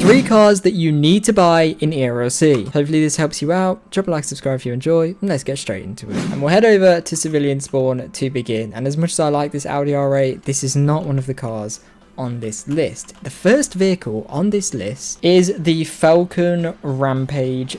3 cars that you need to buy in ERLC. Hopefully this helps you out. Drop a like, subscribe if you enjoy, and let's get straight into it. And we'll head over to civilian spawn to begin. And as much as I like this Audi R8, this is not one of the cars on this list. The first vehicle on this list is the Falcon Rampage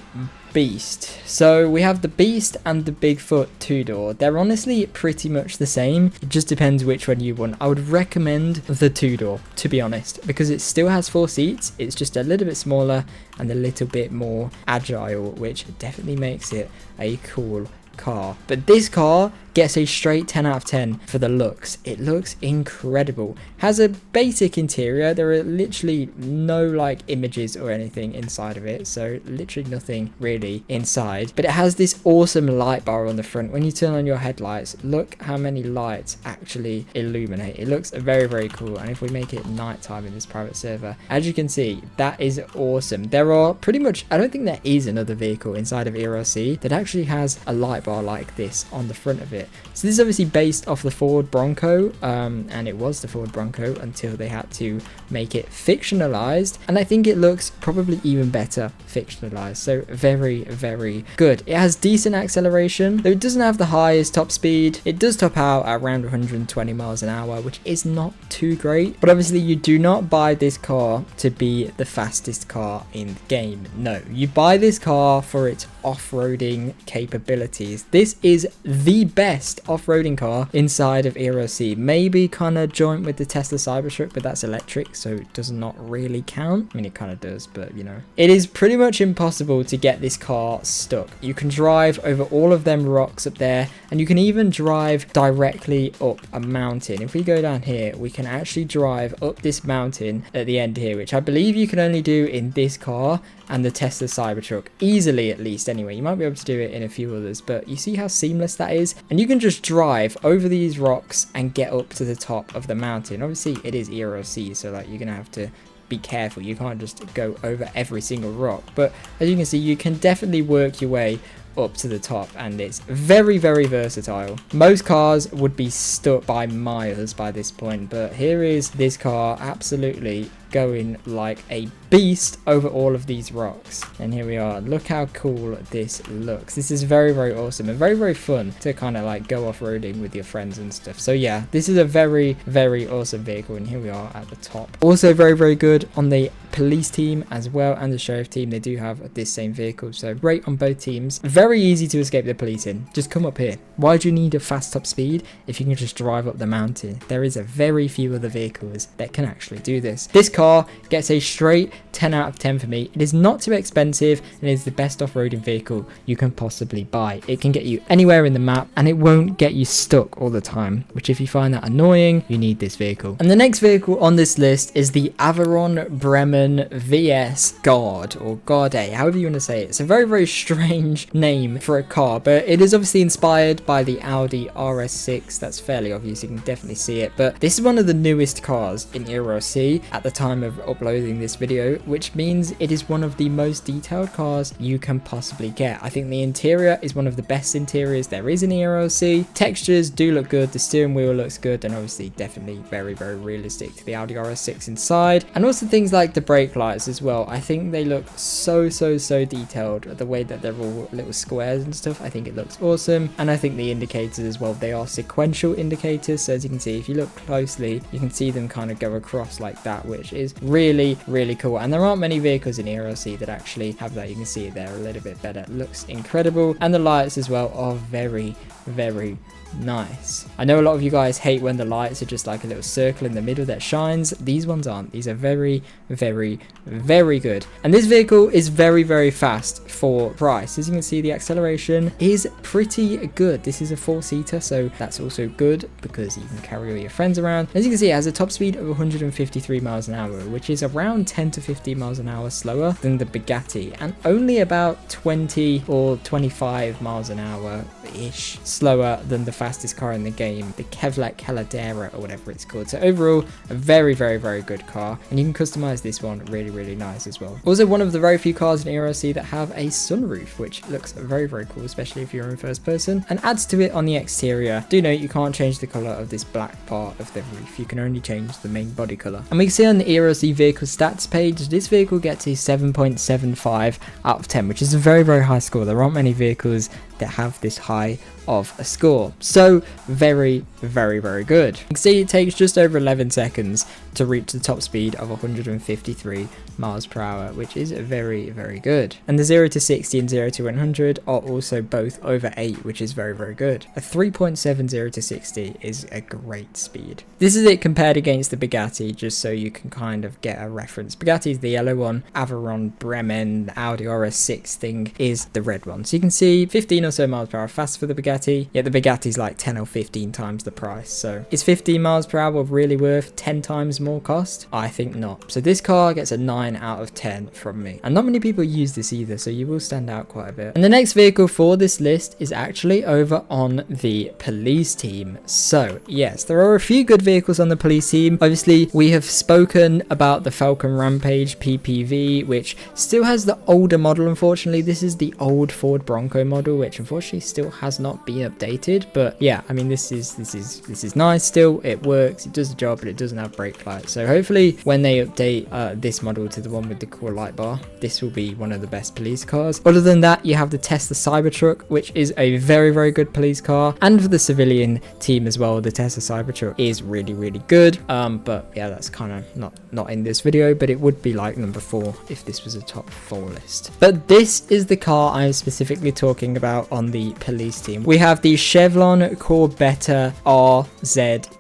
Beast. So we have the Beast and the Bigfoot 2-door. They're honestly pretty much the same. It just depends which one you want. I would recommend the 2-door, to be honest, because it still has 4 seats. It's just a little bit smaller and a little bit more agile, which definitely makes it a cool car. But this car gets a straight 10 out of 10 for the looks. It looks incredible. Has a basic interior. There are literally no like images or anything inside of it, so literally nothing really inside. But it has this awesome light bar on the front. When you turn on your headlights, look how many lights actually illuminate. It looks very, very cool. And if we make it nighttime in this private server, as you can see, that is awesome. There are pretty much, I don't think there is another vehicle inside of ERLC that actually has a light bar like this on the front of it. So this is obviously based off the Ford Bronco, and it was the Ford Bronco until they had to make it fictionalized, and I think it looks probably even better fictionalized. So very, very good. It has decent acceleration, though it doesn't have the highest top speed. It does top out at around 120 miles an hour, which is not too great, but obviously you do not buy this car to be the fastest car in the game. No, you buy this car for its off-roading capabilities. This is the best off-roading car inside of ERLC. Maybe kind of joint with the Tesla Cybertruck, but that's electric, so it does not really count. I mean, it kind of does, but you know, it is pretty much impossible to get this car stuck. You can drive over all of them rocks up there, and you can even drive directly up a mountain. If we go down here, we can actually drive up this mountain at the end here, which I believe you can only do in this car and the Tesla Cybertruck, easily at least. Anyway, you might be able to do it in a few others, but you see how seamless that is, and you can just drive over these rocks and get up to the top of the mountain. Obviously it is ERLC, so like you're gonna have to be careful. You can't just go over every single rock, but as you can see, you can definitely work your way up to the top, and it's very, very versatile. Most cars would be stuck by miles by this point, but here is this car absolutely going like a beast over all of these rocks. And here we are. Look how cool this looks. This is very, very awesome and very, very fun to kind of like go off-roading with your friends and stuff. So yeah, this is a very, very awesome vehicle, and here we are at the top. Also very, very good on the police team as well, and the sheriff team. They do have this same vehicle, so great on both teams. Very easy to escape the police in. Just come up here. Why do you need a fast top speed if you can just drive up the mountain? There is a very few other vehicles that can actually do this. This car gets a straight 10 out of 10 for me. It is not too expensive, and it is the best off-roading vehicle you can possibly buy. It can get you anywhere in the map, and it won't get you stuck all the time, which if you find that annoying, you need this vehicle. And the next vehicle on this list is the Aviron Bremen VS Guard, or Garde, however you want to say it. It's a very, very strange name for a car, but it is obviously inspired by the Audi RS6. That's fairly obvious, you can definitely see it, but this is one of the newest cars in ERLC at the time of uploading this video, which means it is one of the most detailed cars you can possibly get. I think the interior is one of the best interiors there is in ERLC. Textures do look good, the steering wheel looks good, and obviously definitely very, very realistic to the Audi RS6 inside. And also things like the brake lights as well. I think they look so detailed, the way that they're all little squares and stuff. I think it looks awesome. And I think the indicators as well, they are sequential indicators, so as you can see, if you look closely, you can see them kind of go across like that, which is really, really cool. And there aren't many vehicles in ERLC that actually have that. You can see it there a little bit better. It looks incredible, and the lights as well are very, very nice. I know a lot of you guys hate when the lights are just like a little circle in the middle that shines. These ones aren't. These are very, very, very good. And this vehicle is very, very fast for price. As you can see, the acceleration is pretty good. This is a 4-seater, so that's also good because you can carry all your friends around. As you can see, it has a top speed of 153 miles an hour, which is around 10 to 15 miles an hour slower than the Bugatti, and only about 20 or 25 miles an hour half-ish slower than the fastest car in the game, the Kevlar Caladera or whatever it's called. So overall, a very, very, very good car, and you can customize this one really, really nice as well. Also, one of the very few cars in ERLC that have a sunroof, which looks very, very cool, especially if you're in first person, and adds to it on the exterior. Do note you can't change the color of this black part of the roof, you can only change the main body color. And we can see on the ERLC vehicle stats page, this vehicle gets a 7.75 out of 10, which is a very, very high score. There aren't many vehicles that have this high of a score, so very, very, very good. You can see it takes just over 11 seconds to reach the top speed of 153 miles per hour, which is very, very good. And the 0 to 60 and 0 to 100 are also both over 8, which is very, very good. A 3.70 to 60 is a great speed. This is it compared against the Bugatti, just so you can kind of get a reference. Bugatti is the yellow one, Aviron, Bremen, the Audi RS6 thing is the red one. So you can see 15 or so miles per hour fast for the Bugatti, yet the Bugatti's like 10 or 15 times the price. So is 15 miles per hour really worth 10 times more cost? I think not. So this car gets a 9 out of 10 from me, and not many people use this either, so you will stand out quite a bit. And the next vehicle for this list is actually over on the police team. So yes, there are a few good vehicles on the police team. Obviously, we have spoken about the Falcon Rampage PPV, which still has the older model. Unfortunately, this is the old Ford Bronco model, which unfortunately still has not been updated. But yeah, I mean, this is nice still. It works, it does the job, but it doesn't have brake lights. So hopefully when they update this model to the one with the cool light bar, this will be one of the best police cars. Other than that, you have the Tesla Cybertruck, which is a very, very good police car. And for the civilian team as well, the Tesla Cybertruck is really, really good. But yeah, that's kind of not in this video, but it would be like number 4 if this was a top 4 list. But this is the car I'm specifically talking about on the police team. We have the Chevron Corvette RZ.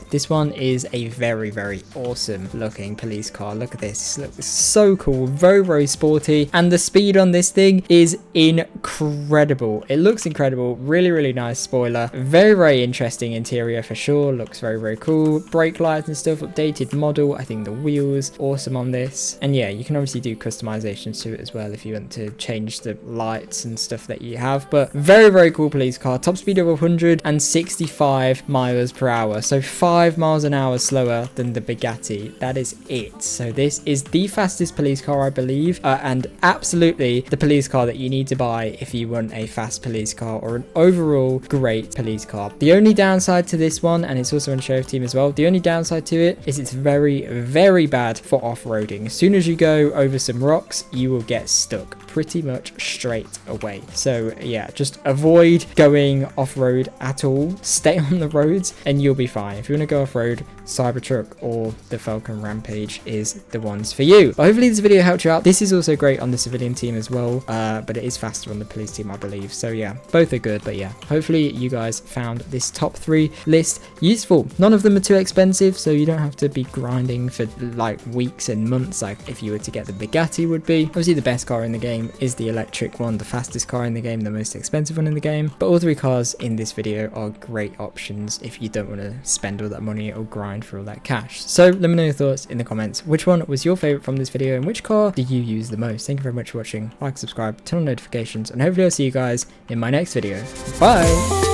This one is a very, very awesome looking police car. Look at this. It looks so cool, very, very sporty, and the speed on this thing is incredible. It looks incredible. Really, really nice spoiler. Very, very interesting interior for sure. Looks very, very cool. Brake lights and stuff, updated model. I think the wheels awesome on this, and yeah, you can obviously do customizations to it as well if you want to change the lights and stuff that you have. But very, very cool police car. Top speed of 165 miles per hour. So 5 miles an hour slower than the Bugatti. That is it. So this is the fastest police car, I believe, and absolutely the police car that you need to buy if you want a fast police car or an overall great police car. The only downside to this one, and it's also on Sheriff Team as well, the only downside to it is it's very, very bad for off-roading. As soon as you go over some rocks, you will get stuck pretty much straight away. So yeah, just avoid going off-road at all. Stay on the roads and you'll be fine. If you want to go off-road, Cybertruck or the Falcon Rampage is the ones for you. But hopefully this video helped you out. This is also great on the civilian team as well, but it is faster on the police team, I believe. So yeah, both are good. But yeah, hopefully you guys found this top 3 list useful. None of them are too expensive, so you don't have to be grinding for like weeks and months like if you were to get the Bugatti would be. Obviously the best car in the game is the electric one, the fastest car in the game, the most expensive one in the game. But all 3 cars in this video are great options if you don't want to spend all that money or grind for all that cash. So let me know your thoughts in the comments. Which one was your favorite from this video and which car do you use the most? Thank you very much for watching. Like, subscribe, turn on notifications, and hopefully I'll see you guys in my next video. Bye.